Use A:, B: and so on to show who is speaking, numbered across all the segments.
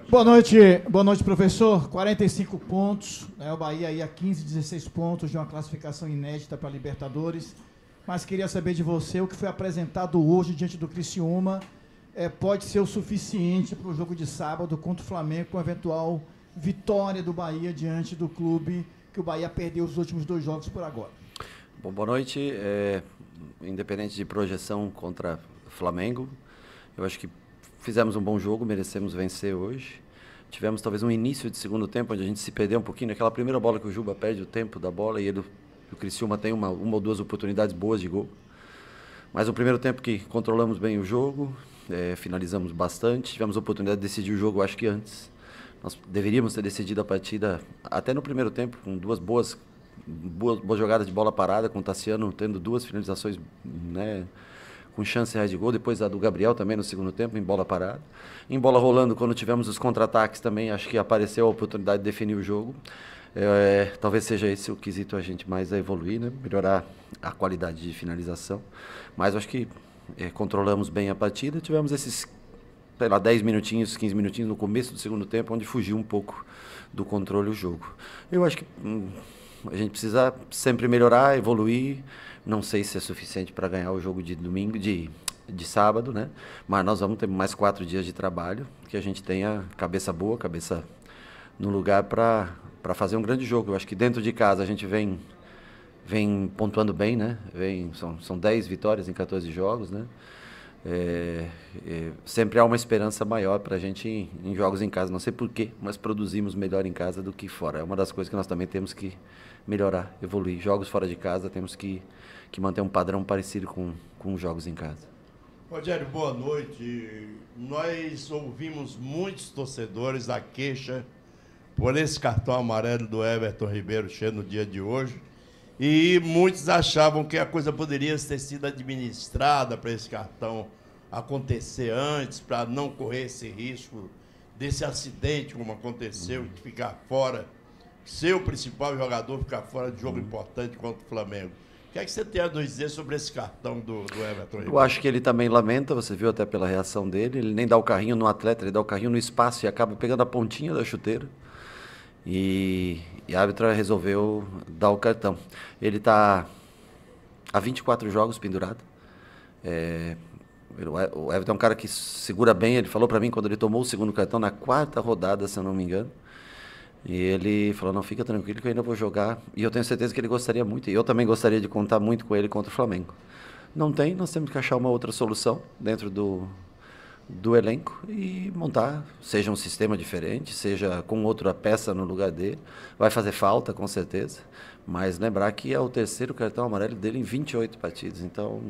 A: Boa noite, professor. 45 pontos, né? O Bahia aí a 15, 16 pontos de uma classificação inédita para a Libertadores. Mas queria saber de você o que foi apresentado hoje diante do Criciúma. Pode ser o suficiente para o jogo de sábado contra o Flamengo, com a eventual vitória do Bahia diante do clube que o Bahia perdeu os últimos 2 jogos por agora.
B: Bom, boa noite. Independente de projeção contra o Flamengo, eu acho que fizemos um bom jogo, merecemos vencer hoje. Tivemos talvez um início de segundo tempo, onde a gente se perdeu um pouquinho naquela primeira bola que o Juba perde o tempo da bola e o Criciúma tem uma ou 2 oportunidades boas de gol. Mas o primeiro tempo que controlamos bem o jogo, finalizamos bastante, tivemos a oportunidade de decidir o jogo, acho que antes. Nós deveríamos ter decidido a partida até no primeiro tempo, com 2 boas jogadas de bola parada, com o Tassiano tendo 2 finalizações, né, com chance reais de gol, depois a do Gabriel também no segundo tempo, em bola parada. Em bola rolando, quando tivemos os contra-ataques também, acho que apareceu a oportunidade de definir o jogo. Talvez seja esse o quesito a gente mais a evoluir, né? Melhorar a qualidade de finalização. Mas acho que controlamos bem a partida, tivemos esses, sei lá, 10 minutinhos, 15 minutinhos no começo do segundo tempo, onde fugiu um pouco do controle o jogo. Eu acho que a gente precisa sempre melhorar, evoluir. Não sei se é suficiente para ganhar o jogo de domingo, de sábado, né? Mas nós vamos ter mais 4 dias de trabalho, que a gente tenha cabeça boa, cabeça no lugar para fazer um grande jogo. Eu acho que dentro de casa a gente vem pontuando bem, né? São 10 vitórias em 14 jogos, né? Sempre há uma esperança maior para a gente em jogos em casa. Não sei porquê, mas produzimos melhor em casa do que fora. É uma das coisas que nós também temos que melhorar, evoluir. Jogos fora de casa temos que manter um padrão parecido com jogos em casa.
C: Rogério, boa noite. Nós ouvimos muitos torcedores a queixa por esse cartão amarelo do Everton Ribeiro no dia de hoje, e muitos achavam que a coisa poderia ter sido administrada para esse cartão acontecer antes, para não correr esse risco desse acidente como aconteceu, de ficar fora, ser o principal jogador ficar fora de jogo importante contra o Flamengo. O que é que você tem a nos dizer sobre esse cartão do Everton Ribeiro?
B: Eu acho que ele também lamenta, você viu até pela reação dele, ele nem dá o carrinho no atleta, ele dá o carrinho no espaço e acaba pegando a pontinha da chuteira. E a árbitra resolveu dar o cartão. Ele está há 24 jogos pendurado. O Everton é um cara que segura bem, ele falou para mim quando ele tomou o segundo cartão, na 4ª rodada, se eu não me engano. E ele falou, não, fica tranquilo que eu ainda vou jogar. E eu tenho certeza que ele gostaria muito, e eu também gostaria de contar muito com ele contra o Flamengo. Não tem, nós temos que achar uma outra solução dentro do elenco e montar, seja um sistema diferente, seja com outra peça no lugar dele. Vai fazer falta, com certeza, mas lembrar que é o 3º cartão amarelo dele em 28 partidas. Então,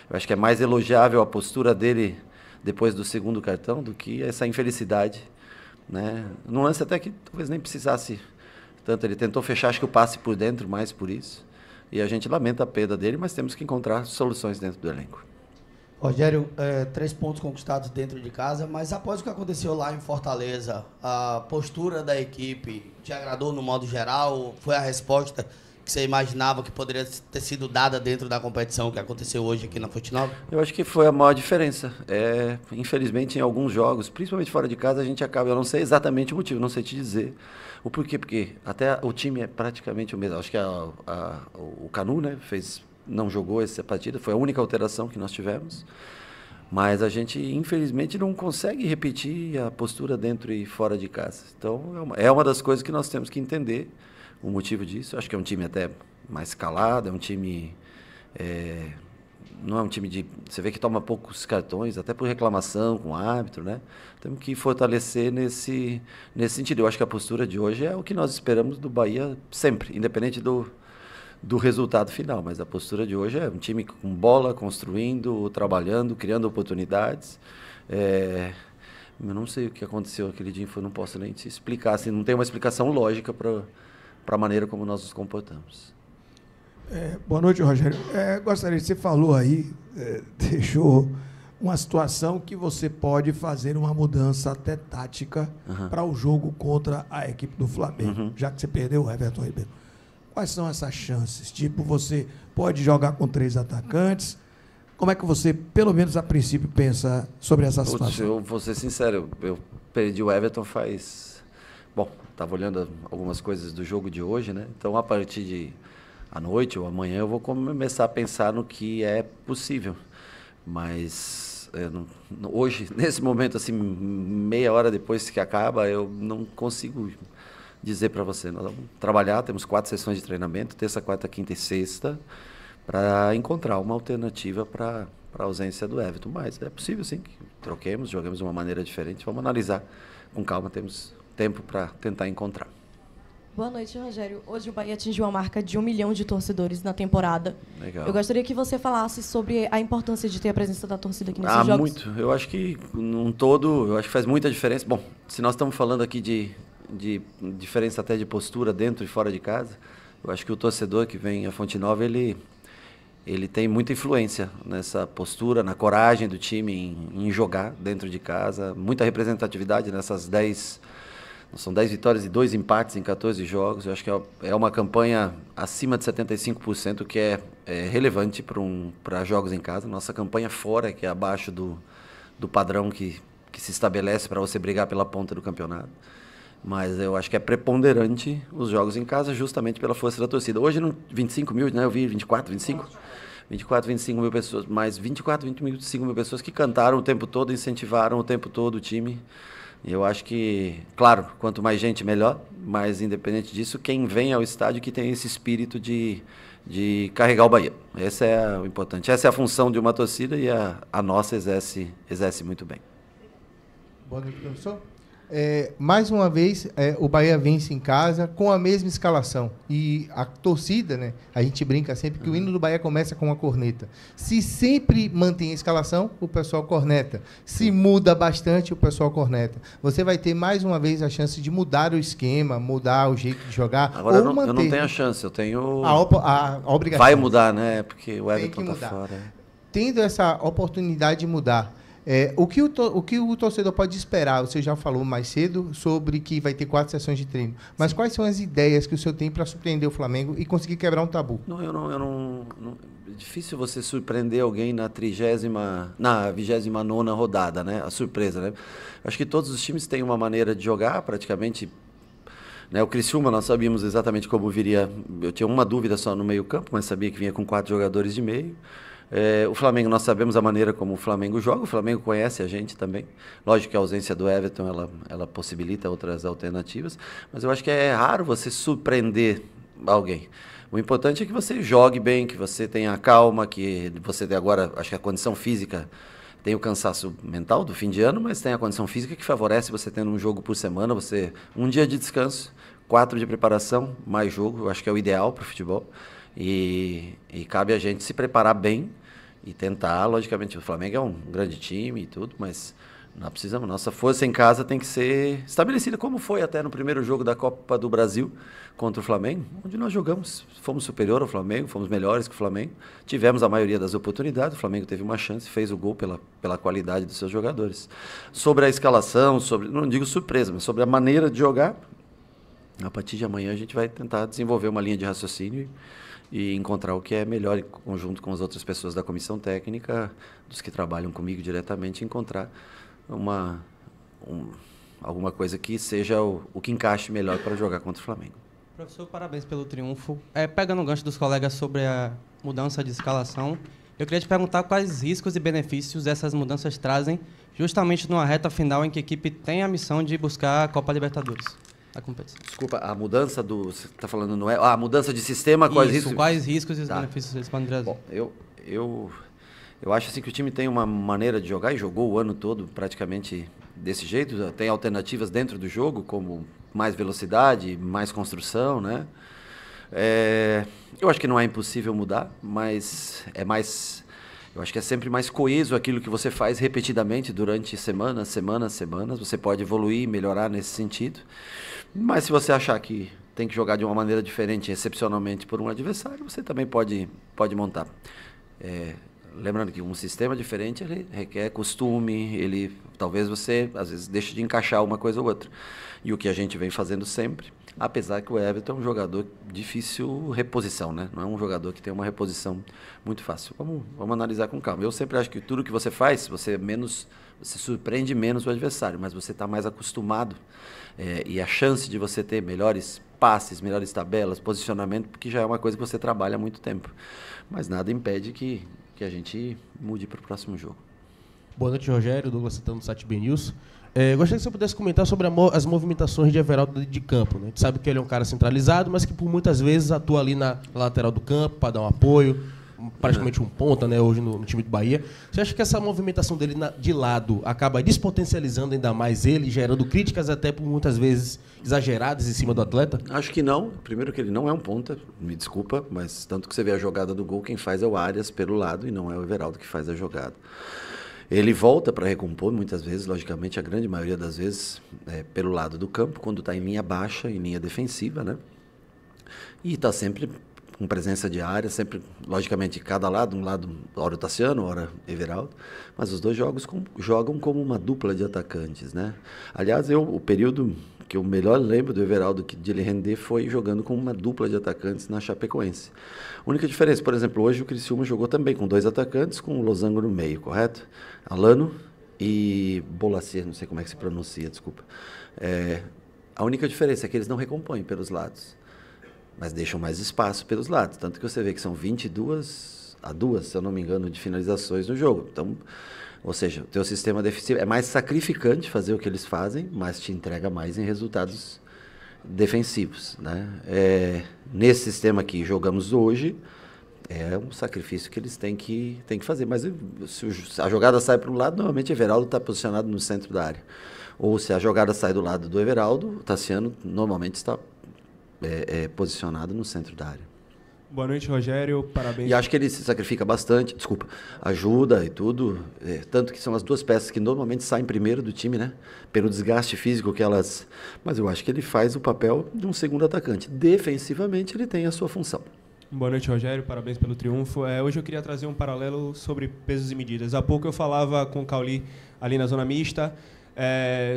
B: eu acho que é mais elogiável a postura dele depois do segundo cartão do que essa infelicidade, né? Num lance até que talvez nem precisasse tanto, ele tentou fechar, acho que o passe por dentro, mais por isso, e a gente lamenta a perda dele, mas temos que encontrar soluções dentro do elenco.
D: Rogério, 3 pontos conquistados dentro de casa, mas após o que aconteceu lá em Fortaleza, a postura da equipe te agradou no modo geral? Foi a resposta que você imaginava que poderia ter sido dada dentro da competição que aconteceu hoje aqui na Fonte Nova?
B: Eu acho que foi a maior diferença. Infelizmente, em alguns jogos, principalmente fora de casa, a gente acaba... Eu não sei exatamente o motivo, não sei te dizer o porquê, porque até o time é praticamente o mesmo. Acho que o Canu, né, não jogou essa partida, foi a única alteração que nós tivemos. Mas a gente, infelizmente, não consegue repetir a postura dentro e fora de casa. Então, é uma das coisas que nós temos que entender o motivo disso. Acho que é um time até mais calado, é um time... não é um time de... Você vê que toma poucos cartões, até por reclamação com o árbitro, né? Temos que fortalecer nesse sentido. Eu acho que a postura de hoje é o que nós esperamos do Bahia sempre, independente do resultado final. Mas a postura de hoje é um time com bola, construindo, trabalhando, criando oportunidades. Eu não sei o que aconteceu aquele dia, não posso nem te explicar. Assim, não tem uma explicação lógica para a maneira como nós nos comportamos.
E: Boa noite, Rogério. Gostaria, você falou aí, deixou uma situação que você pode fazer uma mudança até tática para o jogo contra a equipe do Flamengo, já que você perdeu o Everton Ribeiro. Quais são essas chances? Tipo, você pode jogar com 3 atacantes, Como é que você, pelo menos a princípio, pensa sobre essa
B: Putz,
E: situação?
B: eu vou ser sincero, eu perdi o Everton faz... Bom, estava olhando algumas coisas do jogo de hoje, né? Então, a partir de à noite ou amanhã, eu vou começar a pensar no que é possível. Mas hoje, nesse momento, assim, meia hora depois que acaba, eu não consigo dizer para você. Nós vamos trabalhar, temos 4 sessões de treinamento, terça, quarta, quinta e sexta, para encontrar uma alternativa para a ausência do Everton. Mas é possível, sim, que troquemos, joguemos de uma maneira diferente. Vamos analisar com calma, temos tempo para tentar encontrar.
F: Boa noite, Rogério. Hoje o Bahia atingiu a marca de 1 milhão de torcedores na temporada.
B: Legal.
F: Eu gostaria que você falasse sobre a importância de ter a presença da torcida aqui nesses jogos.
B: Muito. Eu acho que, num todo, eu acho que faz muita diferença. Bom, se nós estamos falando aqui de diferença até de postura dentro e fora de casa, eu acho que o torcedor que vem a Fonte Nova, ele tem muita influência nessa postura, na coragem do time em jogar dentro de casa, muita representatividade nessas 10... São 10 vitórias e 2 empates em 14 jogos. Eu acho que é uma campanha acima de 75%, que é relevante para jogos em casa. Nossa campanha fora, que é abaixo do padrão que se estabelece para você brigar pela ponta do campeonato. Mas eu acho que é preponderante os jogos em casa, justamente pela força da torcida. Hoje, 25 mil, né? Eu vi 24, 25? 24, 25 mil pessoas. Mas 24, 25 mil pessoas que cantaram o tempo todo, incentivaram o tempo todo o time. Eu acho que, claro, quanto mais gente, melhor, mas independente disso, quem vem ao estádio que tem esse espírito de carregar o Bahia. Esse é o importante. Essa é a função de uma torcida e a nossa exerce muito bem.
G: Boa noite, professor. Mais uma vez, o Bahia vence em casa com a mesma escalação. E a torcida, né? A gente brinca sempre que o hino do Bahia começa com uma corneta. Se sempre mantém a escalação, o pessoal corneta. Se muda bastante, o pessoal corneta. Você vai ter mais uma vez a chance de mudar o esquema, mudar o jeito de jogar.
B: Agora eu não tenho a chance, eu tenho
G: a obrigação.
B: Vai mudar, né? Porque o Everton está fora.
G: Tendo essa oportunidade de mudar, o que o torcedor pode esperar? Você já falou mais cedo sobre que vai ter 4 sessões de treino. Mas quais são as ideias que o senhor tem para surpreender o Flamengo e conseguir quebrar um tabu?
B: É difícil você surpreender alguém na 29ª rodada, né? A surpresa, né? Acho que todos os times têm uma maneira de jogar, praticamente. Né? O Criciúma, nós sabíamos exatamente como viria. Eu tinha uma dúvida só no meio-campo, mas sabia que vinha com 4 jogadores de meio. O Flamengo, nós sabemos a maneira como o Flamengo joga, o Flamengo conhece a gente também. Lógico que a ausência do Everton, ela possibilita outras alternativas, mas eu acho que é raro você surpreender alguém. O importante é que você jogue bem, que você tenha calma, que você tenha agora, acho que a condição física, tem o cansaço mental do fim de ano, mas tem a condição física que favorece você tendo um jogo por semana, você um dia de descanso, 4 de preparação, mais jogo, eu acho que é o ideal para o futebol. E cabe a gente se preparar bem e tentar, logicamente, o Flamengo é um grande time e tudo, mas nós precisamos, nossa força em casa tem que ser estabelecida, como foi até no primeiro jogo da Copa do Brasil contra o Flamengo, onde nós jogamos, fomos superior ao Flamengo, fomos melhores que o Flamengo, tivemos a maioria das oportunidades, o Flamengo teve uma chance, fez o gol pela qualidade dos seus jogadores. Sobre a escalação, não digo surpresa, mas sobre a maneira de jogar, a partir de amanhã a gente vai tentar desenvolver uma linha de raciocínio e encontrar o que é melhor em conjunto com as outras pessoas da comissão técnica, dos que trabalham comigo diretamente, encontrar alguma coisa que seja o que encaixe melhor para jogar contra o Flamengo.
H: Professor, parabéns pelo triunfo. Pegando o gancho dos colegas sobre a mudança de escalação, eu queria te perguntar quais riscos e benefícios essas mudanças trazem justamente numa reta final em que a equipe tem a missão de buscar a Copa Libertadores.
B: Desculpa, a mudança você está falando, não é? A mudança de sistema, quais riscos?
H: Quais riscos e os benefícios eles podem trazer?
B: Bom, eu acho assim que o time tem uma maneira de jogar e jogou o ano todo praticamente desse jeito. Tem alternativas dentro do jogo, como mais velocidade, mais construção, né? Eu acho que não é impossível mudar, mas eu acho que é sempre mais coeso aquilo que você faz repetidamente durante semanas. Você pode evoluir e melhorar nesse sentido. Mas se você achar que tem que jogar de uma maneira diferente, excepcionalmente por um adversário, você também pode montar. lembrando que um sistema diferente ele requer costume, talvez você às vezes deixe de encaixar uma coisa ou outra. E o que a gente vem fazendo sempre, apesar que o Everton é um jogador difícil reposição, né? Não é um jogador que tem uma reposição muito fácil. Vamos analisar com calma. Eu sempre acho que tudo que você faz, você surpreende menos o adversário, mas você está mais acostumado e a chance de você ter melhores passes, melhores tabelas, posicionamento, porque já é uma coisa que você trabalha há muito tempo. Mas nada impede que a gente mude para o próximo jogo.
I: Boa noite, Rogério. Douglas Santana, do site BNews. Gostaria que você pudesse comentar sobre as movimentações de Everaldo de campo. Né? A gente sabe que ele é um cara centralizado, mas que por muitas vezes atua ali na lateral do campo para dar um apoio, praticamente um ponta, né, hoje no time do Bahia. Você acha que essa movimentação dele de lado acaba despotencializando ainda mais ele, gerando críticas até por muitas vezes exageradas em cima do atleta?
B: Acho que não. Primeiro que ele não é um ponta, me desculpa, mas tanto que você vê a jogada do gol, quem faz é o Arias pelo lado e não é o Everaldo que faz a jogada. Ele volta para recompor muitas vezes, logicamente, a grande maioria das vezes, pelo lado do campo, quando está em linha baixa, em linha defensiva, né? E está sempre com presença de área, sempre, logicamente, cada lado, um lado, ora o Tassiano, ora Everaldo, mas os dois jogam como uma dupla de atacantes, né? Aliás, o período que eu melhor lembro do Everaldo de ele render foi jogando com uma dupla de atacantes na Chapecoense. A única diferença, por exemplo, hoje o Criciúma jogou também com 2 atacantes, com o Losango no meio, correto? Alano e Bolacier, não sei como é que se pronuncia, desculpa. A única diferença é que eles não recompõem pelos lados, mas deixam mais espaço pelos lados. Tanto que você vê que são 22 a 2, se eu não me engano, de finalizações no jogo. Então, ou seja, o teu sistema defensivo é mais sacrificante fazer o que eles fazem, mas te entrega mais em resultados defensivos, né? Nesse sistema que jogamos hoje, é um sacrifício que eles têm que fazer. Mas se a jogada sai para um lado, normalmente o Everaldo está posicionado no centro da área. Ou se a jogada sai do lado do Everaldo, o Tassiano normalmente está posicionado no centro da área.
J: Boa noite, Rogério. Parabéns.
B: E acho que ele se sacrifica bastante, ajuda e tudo. Tanto que são as duas peças que normalmente saem primeiro do time, né? Pelo desgaste físico que elas... Mas eu acho que ele faz o papel de um segundo atacante. Defensivamente, ele tem a sua função.
J: Boa noite, Rogério. Parabéns pelo triunfo. Hoje eu queria trazer um paralelo sobre pesos e medidas. Há pouco eu falava com o Cauli ali na zona mista,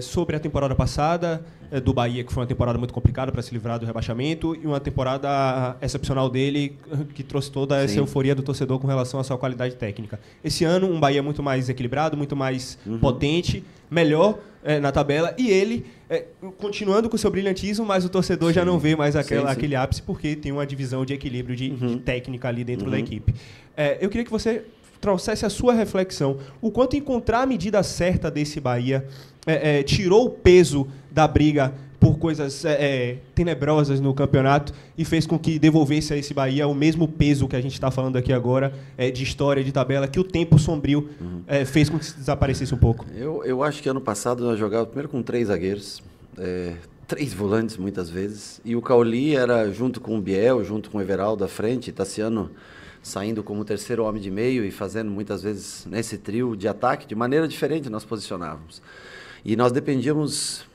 J: sobre a temporada passada do Bahia, que foi uma temporada muito complicada para se livrar do rebaixamento, e uma temporada excepcional dele, que trouxe toda essa euforia do torcedor com relação à sua qualidade técnica. Esse ano, um Bahia muito mais equilibrado, muito mais potente, melhor na tabela, e ele continuando com o seu brilhantismo, mas o torcedor já não vê mais aquele ápice, porque tem uma divisão de equilíbrio de técnica ali dentro da equipe. Eu queria que você trouxesse a sua reflexão. O quanto encontrar a medida certa desse Bahia tirou o peso da briga por coisas tenebrosas no campeonato e fez com que devolvesse a esse Bahia o mesmo peso que a gente está falando aqui agora, de história, de tabela, que o tempo sombrio fez com que se desaparecesse um pouco.
B: Eu acho que ano passado nós jogávamos primeiro com 3 zagueiros, 3 volantes muitas vezes, e o Cauli era junto com o Biel, junto com o Everaldo à frente, Tassiano saindo como o terceiro homem de meio e fazendo muitas vezes nesse trio de ataque, de maneira diferente nós posicionávamos. E nós dependíamos,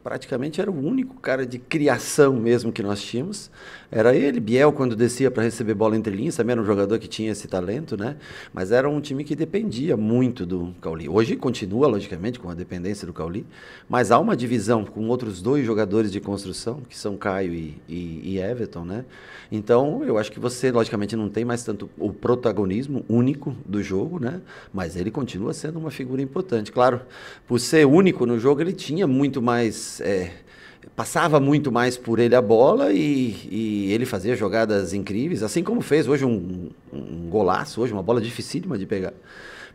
B: praticamente era o único cara de criação mesmo que nós tínhamos, era ele. Biel, quando descia para receber bola entre linhas, também era um jogador que tinha esse talento, né? Mas era um time que dependia muito do Cauli. Hoje continua, logicamente, com a dependência do Cauli, mas há uma divisão com outros 2 jogadores de construção, que são Caio e Everton, né? Então, eu acho que você, logicamente, não tem mais tanto o protagonismo único do jogo, né? Mas ele continua sendo uma figura importante. Claro, por ser único no jogo, ele tinha muito mais... passava muito mais por ele a bola e ele fazia jogadas incríveis, assim como fez hoje um golaço, hoje uma bola dificílima de pegar.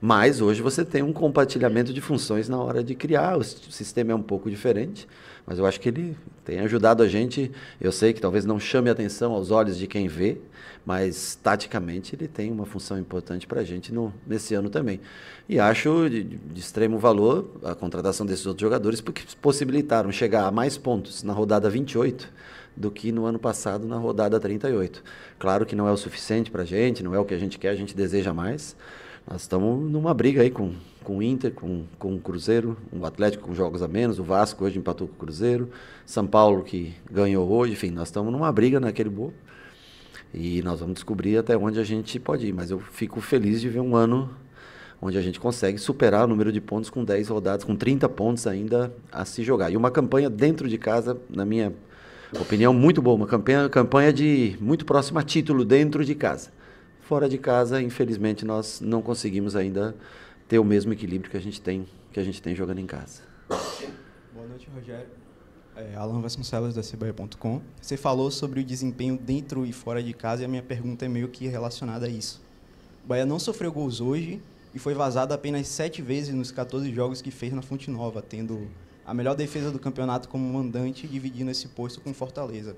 B: Mas hoje você tem um compartilhamento de funções na hora de criar, o sistema é um pouco diferente, mas eu acho que ele tem ajudado a gente. Eu sei que talvez não chame atenção aos olhos de quem vê, mas taticamente ele tem uma função importante para a gente nesse ano também. E acho de extremo valor a contratação desses outros jogadores, porque possibilitaram chegar a mais pontos na rodada 28 do que no ano passado na rodada 38. Claro que não é o suficiente para a gente, não é o que a gente quer, a gente deseja mais. Nós estamos numa briga aí com o Inter, com o Cruzeiro, o Atlético com jogos a menos, o Vasco hoje empatou com o Cruzeiro, São Paulo que ganhou hoje, enfim, nós estamos numa briga naquele bolo. E nós vamos descobrir até onde a gente pode ir. Mas eu fico feliz de ver um ano onde a gente consegue superar o número de pontos com 10 rodadas, com 30 pontos ainda a se jogar. E uma campanha dentro de casa, na minha opinião, muito boa. Uma campanha de muito próxima a título dentro de casa. Fora de casa, infelizmente, nós não conseguimos ainda ter o mesmo equilíbrio que a gente tem jogando em casa.
K: Boa noite, Rogério. Alan Vasconcelos, da CBA.com. Você falou sobre o desempenho dentro e fora de casa e a minha pergunta é meio que relacionada a isso. O Bahia não sofreu gols hoje e foi vazado apenas 7 vezes nos 14 jogos que fez na Fonte Nova, tendo a melhor defesa do campeonato como mandante, dividindo esse posto com Fortaleza.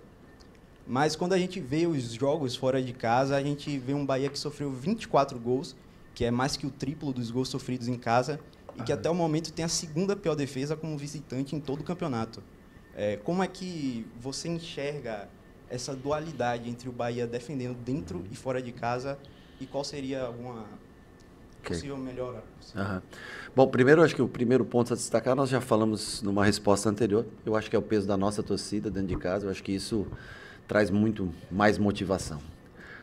K: Mas quando a gente vê os jogos fora de casa, a gente vê um Bahia que sofreu 24 gols, que é mais que o triplo dos gols sofridos em casa, e que até o momento tem a segunda pior defesa como visitante em todo o campeonato. Como é que você enxerga essa dualidade entre o Bahia defendendo dentro e fora de casa, e qual seria alguma possível melhora?
B: Uhum. Bom, primeiro, acho que o primeiro ponto a destacar, nós já falamos numa resposta anterior, eu acho que é o peso da nossa torcida dentro de casa, eu acho que isso traz muito mais motivação.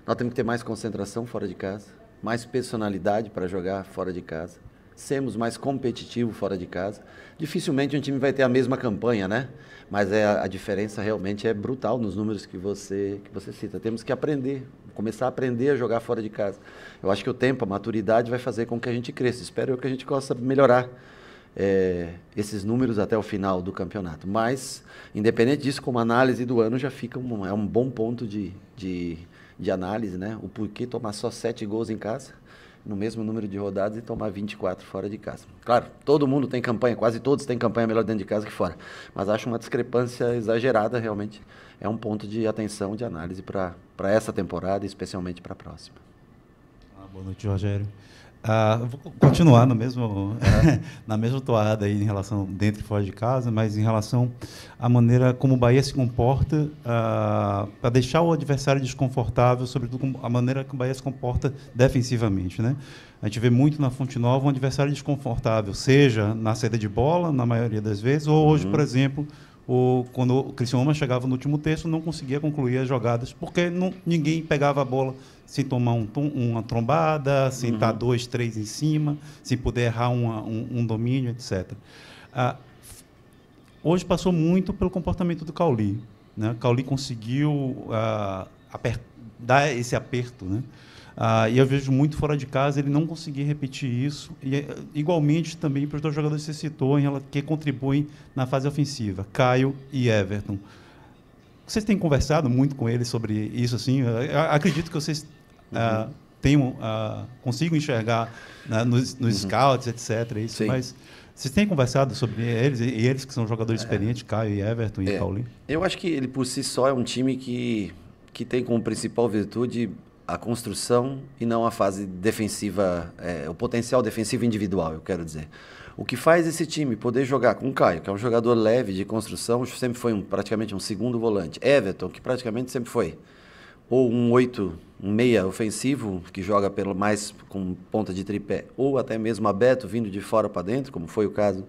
B: Nós temos que ter mais concentração fora de casa, mais personalidade para jogar fora de casa, sermos mais competitivos fora de casa. Dificilmente um time vai ter a mesma campanha, né? Mas a diferença realmente é brutal nos números que você cita. Temos que aprender, começar a aprender a jogar fora de casa. Eu acho que o tempo, a maturidade vai fazer com que a gente cresça. Espero que a gente possa melhorar esses números até o final do campeonato. Mas, independente disso, como análise do ano, já fica um bom ponto de análise, né? O porquê tomar só 7 gols em casa, no mesmo número de rodadas, e tomar 24 fora de casa. Claro, todo mundo tem campanha, quase todos têm campanha melhor dentro de casa que fora, mas acho uma discrepância exagerada, realmente. É um ponto de atenção, de análise para essa temporada e especialmente para a próxima.
L: Boa noite, Rogério. Vou continuar na mesma toada aí em relação dentro e fora de casa, mas em relação à maneira como o Bahia se comporta para deixar o adversário desconfortável, sobretudo a maneira que o Bahia se comporta defensivamente, né? A gente vê muito na Fonte Nova um adversário desconfortável, seja na saída de bola, na maioria das vezes, ou hoje, por exemplo, quando o Criciúma chegava no último terço, não conseguia concluir as jogadas, porque ninguém pegava a bola sem tomar uma trombada, sem estar 2, 3 em cima, sem poder errar um domínio, etc. Hoje passou muito pelo comportamento do Cauli, né? O Cauli conseguiu dar esse aperto, né? E eu vejo muito fora de casa ele não conseguir repetir isso, e igualmente também para os 2 jogadores que você citou, que contribuem na fase ofensiva, Caio e Everton. Vocês têm conversado muito com eles sobre isso, assim? Eu acredito que vocês consigam enxergar, né, nos scouts, etc. Isso, mas vocês têm conversado sobre eles, e eles que são jogadores experientes, Caio e Everton e Cauli? Eu
B: acho que ele por si só é um time que tem como principal virtude a construção e não a fase defensiva, o potencial defensivo individual, eu quero dizer. O que faz esse time poder jogar com o Caio, que é um jogador leve de construção, sempre foi praticamente um segundo volante. Everton, que praticamente sempre foi ou um meia ofensivo, que joga mais com ponta de tripé, ou até mesmo aberto, vindo de fora para dentro, como foi o caso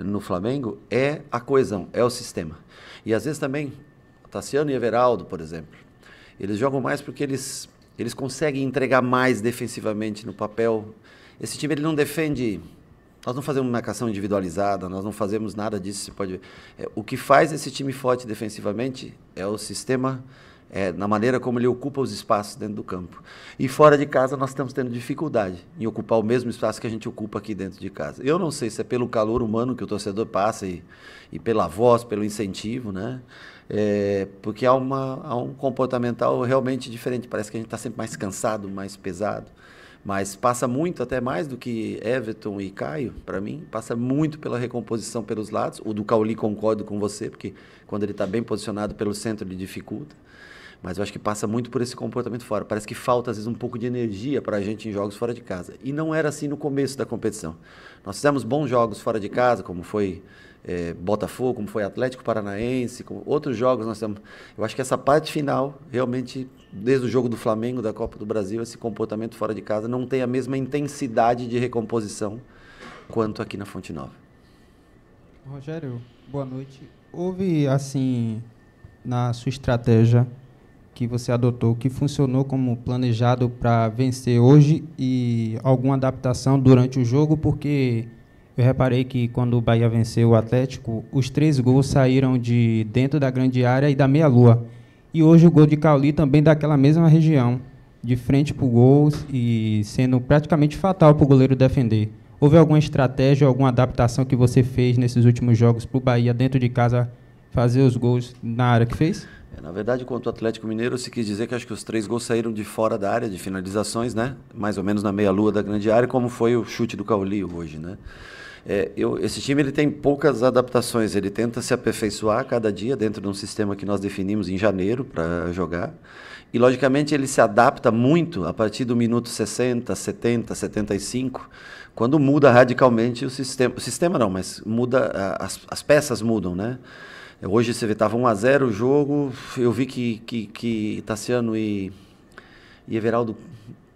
B: no Flamengo, é a coesão, é o sistema. E às vezes também, Tassiano e Everaldo, por exemplo, eles jogam mais porque eles conseguem entregar mais defensivamente no papel. Esse time ele não defende. Nós não fazemos marcação individualizada, nós não fazemos nada disso. Você pode ver. O que faz esse time forte defensivamente é o sistema, na maneira como ele ocupa os espaços dentro do campo. E fora de casa nós estamos tendo dificuldade em ocupar o mesmo espaço que a gente ocupa aqui dentro de casa. Eu não sei se é pelo calor humano que o torcedor passa e pela voz, pelo incentivo, né? Porque há um comportamental realmente diferente. Parece que a gente está sempre mais cansado, mais pesado. Mas passa muito, até mais do que Everton e Caio, para mim, passa muito pela recomposição pelos lados. O do Cauli concordo com você, porque quando ele está bem posicionado pelo centro ele dificulta. Mas eu acho que passa muito por esse comportamento fora. Parece que falta, às vezes, um pouco de energia para a gente em jogos fora de casa. E não era assim no começo da competição. Nós fizemos bons jogos fora de casa, como foi Botafogo, como foi Atlético Paranaense, como outros jogos nós temos. Eu acho que essa parte final, realmente, desde o jogo do Flamengo, da Copa do Brasil, esse comportamento fora de casa não tem a mesma intensidade de recomposição quanto aqui na Fonte Nova.
M: Rogério, boa noite. Houve, assim, na sua estratégia, que você adotou, que funcionou como planejado para vencer hoje e alguma adaptação durante o jogo, porque eu reparei que quando o Bahia venceu o Atlético, os 3 gols saíram de dentro da grande área e da meia-lua. E hoje o gol de Cauli também daquela mesma região, de frente para o gol e sendo praticamente fatal para o goleiro defender. Houve alguma estratégia, alguma adaptação que você fez nesses últimos jogos para o Bahia, dentro de casa, fazer os gols na área que fez?
B: Na verdade, contra o Atlético Mineiro, se quis dizer que acho que os 3 gols saíram de fora da área, de finalizações, né? Mais ou menos na meia-lua da grande área, como foi o chute do Cauli hoje, né? Esse time ele tem poucas adaptações, ele tenta se aperfeiçoar cada dia dentro de um sistema que nós definimos em janeiro para jogar. E, logicamente, ele se adapta muito a partir do minuto 60, 70, 75, quando muda radicalmente o sistema. O sistema não, mas muda, as peças mudam, né? Hoje você vê, estava 1-0 o jogo, eu vi que Tassiano e Everaldo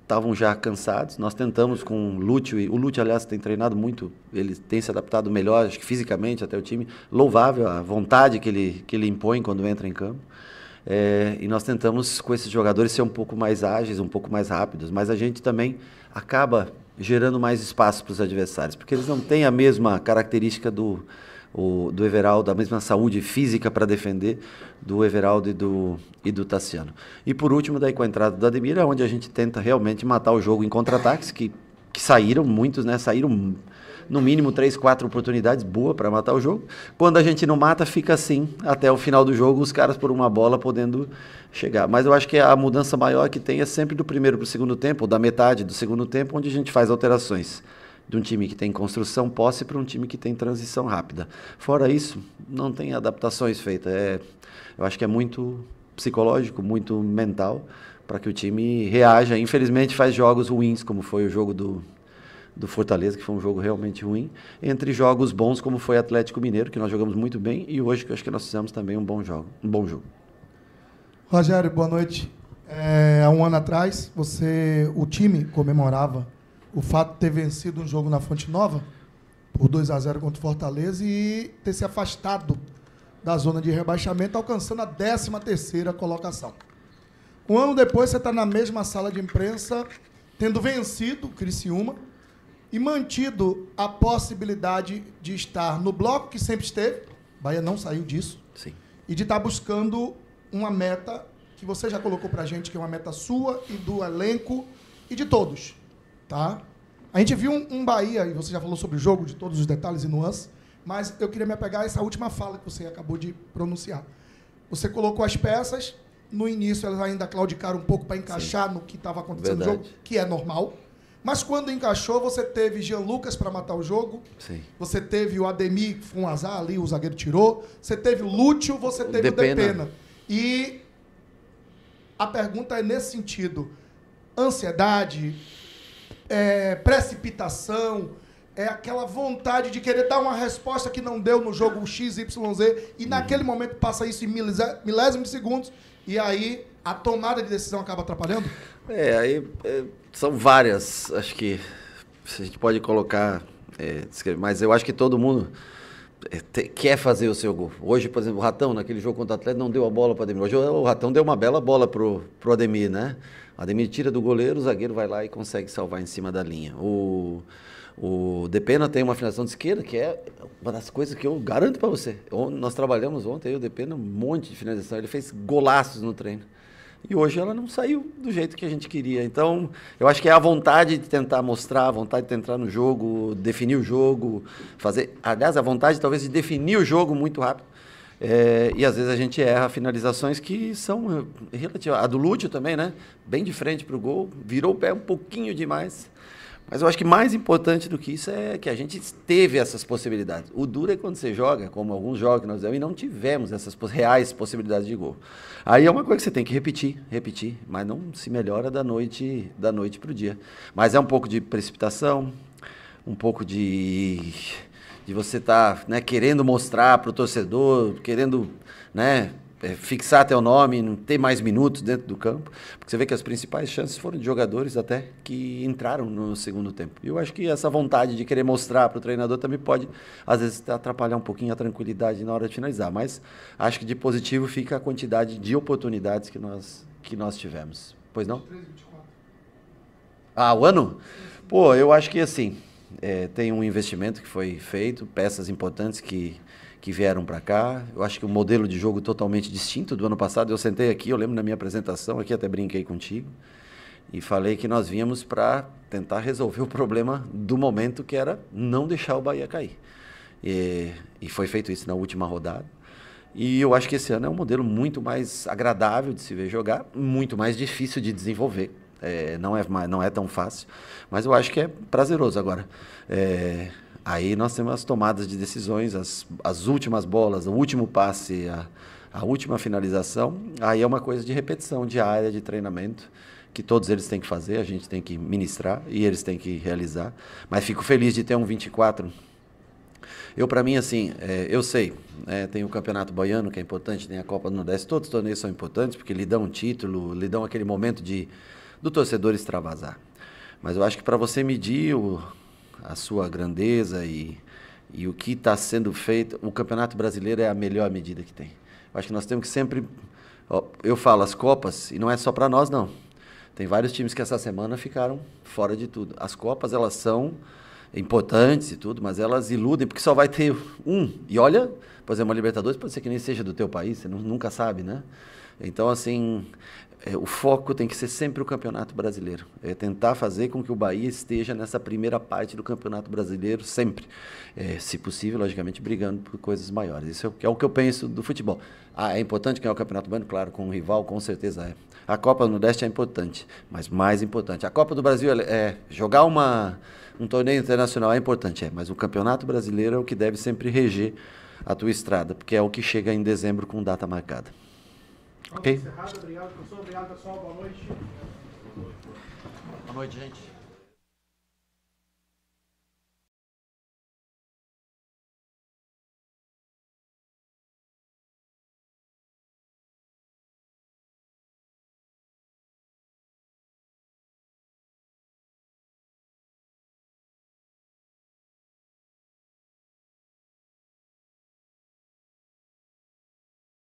B: estavam já cansados. Nós tentamos com o Lúcio, e o Lúcio, aliás, tem treinado muito, ele tem se adaptado melhor, acho que fisicamente até o time, louvável a vontade que ele impõe quando entra em campo. E nós tentamos com esses jogadores ser um pouco mais ágeis, um pouco mais rápidos, mas a gente também acaba gerando mais espaço para os adversários, porque eles não têm a mesma característica do Everaldo, a mesma saúde física para defender do Everaldo e do Tassiano. E por último, daí com a entrada do Ademir, é onde a gente tenta realmente matar o jogo em contra-ataques, que saíram muitos, né? Saíram no mínimo 3, 4 oportunidades boas para matar o jogo. Quando a gente não mata, fica assim até o final do jogo, os caras por uma bola podendo chegar. Mas eu acho que a mudança maior que tem é sempre do primeiro para o segundo tempo, ou da metade do segundo tempo, onde a gente faz alterações de um time que tem construção posse para um time que tem transição rápida. Fora isso, não tem adaptações feitas. Eu acho que é muito psicológico, muito mental, para que o time reaja. Infelizmente faz jogos ruins, como foi o jogo do Fortaleza, que foi um jogo realmente ruim, entre jogos bons, como foi Atlético Mineiro, que nós jogamos muito bem, e hoje que eu acho que nós fizemos também um bom jogo.
N: Rogério, boa noite. Há um ano atrás, o time comemorava o fato de ter vencido um jogo na Fonte Nova por 2-0 contra o Fortaleza e ter se afastado da zona de rebaixamento, alcançando a 13ª colocação. Um ano depois, você está na mesma sala de imprensa, tendo vencido o Criciúma e mantido a possibilidade de estar no bloco que sempre esteve, Bahia não saiu disso,
B: sim,
N: e de estar buscando uma meta que você já colocou para a gente, que é uma meta sua e do elenco e de todos. Tá? A gente viu um Bahia, e você já falou sobre o jogo, de todos os detalhes e nuances, mas eu queria me apegar a essa última fala que você acabou de pronunciar. Você colocou as peças, no início elas ainda claudicaram um pouco para encaixar no que estava acontecendo no jogo, que é normal, mas quando encaixou, você teve Jean Lucas para matar o jogo,
B: sim,
N: você teve o Ademir, que foi um azar ali, o zagueiro tirou, você teve o Lúcio, você teve o Depena. E a pergunta é nesse sentido: ansiedade, precipitação, aquela vontade de querer dar uma resposta que não deu no jogo XYZ, e naquele momento passa isso em milésimos de segundos, e aí a tomada de decisão acaba atrapalhando?
B: São várias, acho que a gente pode colocar, mas eu acho que todo mundo quer fazer o seu gol. Hoje, por exemplo, o Ratão, naquele jogo contra o Atlético, não deu a bola para o Ademir. Hoje o Ratão deu uma bela bola pro Ademir, né? O Ademir tira do goleiro, o zagueiro vai lá e consegue salvar em cima da linha. O Depena tem uma finalização de esquerda, que é uma das coisas que eu garanto para você. Nós trabalhamos ontem, o Depena, um monte de finalização, ele fez golaços no treino. E hoje ela não saiu do jeito que a gente queria. Então, eu acho que é a vontade de tentar mostrar, a vontade de entrar no jogo, definir o jogo, fazer... Aliás, a vontade talvez de definir o jogo muito rápido. E às vezes a gente erra finalizações que são relativas. A do Lúcio também, né? Bem de frente para o gol, virou o pé um pouquinho demais. Mas eu acho que mais importante do que isso é que a gente teve essas possibilidades. O duro é quando você joga, como alguns jogos que nós fizemos, e não tivemos essas reais possibilidades de gol. Aí é uma coisa que você tem que repetir, mas não se melhora da noite para o dia. Mas é um pouco de precipitação, um pouco de você estar querendo mostrar para o torcedor, querendo fixar teu nome, ter mais minutos dentro do campo, porque você vê que as principais chances foram de jogadores até que entraram no segundo tempo. E eu acho que essa vontade de querer mostrar para o treinador também pode, às vezes, atrapalhar um pouquinho a tranquilidade na hora de finalizar. Mas acho que de positivo fica a quantidade de oportunidades que nós tivemos. Pois não? 23, 24. Ah, o ano? Pô, eu acho que assim, tem um investimento que foi feito, peças importantes que vieram para cá. Eu acho que um modelo de jogo totalmente distinto do ano passado. Eu sentei aqui, eu lembro na minha apresentação, aqui até brinquei contigo, e falei que nós vínhamos para tentar resolver o problema do momento, que era não deixar o Bahia cair. E foi feito isso na última rodada. E eu acho que esse ano é um modelo muito mais agradável de se ver jogar, muito mais difícil de desenvolver. Não é tão fácil, mas eu acho que é prazeroso agora. Aí nós temos as tomadas de decisões, as últimas bolas, o último passe, a última finalização. Aí é uma coisa de repetição diária, de treinamento, que todos eles têm que fazer, a gente tem que ministrar e eles têm que realizar. Mas fico feliz de ter um 24. Para mim, assim, eu sei, tem o Campeonato Baiano, que é importante, tem a Copa do Nordeste, todos os torneios são importantes, porque lhe dão um título, lhe dão aquele momento do torcedor extravasar. Mas eu acho que para você medir a sua grandeza e o que está sendo feito, o Campeonato Brasileiro é a melhor medida que tem. Eu acho que nós temos que sempre... eu falo, as Copas, e não é só para nós, não. Tem vários times que essa semana ficaram fora de tudo. As Copas, elas são importantes e tudo, mas elas iludem, porque só vai ter um. E olha, por exemplo, uma Libertadores pode ser que nem seja do teu país, você nunca sabe, né? Então, assim... o foco tem que ser sempre o Campeonato Brasileiro. É tentar fazer com que o Bahia esteja nessa primeira parte do Campeonato Brasileiro sempre. Se possível, logicamente, brigando por coisas maiores. Isso é o que eu penso do futebol. É importante ganhar o Campeonato Baiano? Claro, com um rival, com certeza é. A Copa do Nordeste é importante, mas mais importante. A Copa do Brasil, jogar um torneio internacional é importante, mas o Campeonato Brasileiro é o que deve sempre reger a tua estrada, porque é o que chega em dezembro com data marcada. Ok?
A: Obrigado, professor. Obrigado, pessoal. Boa noite.
B: Boa noite, gente.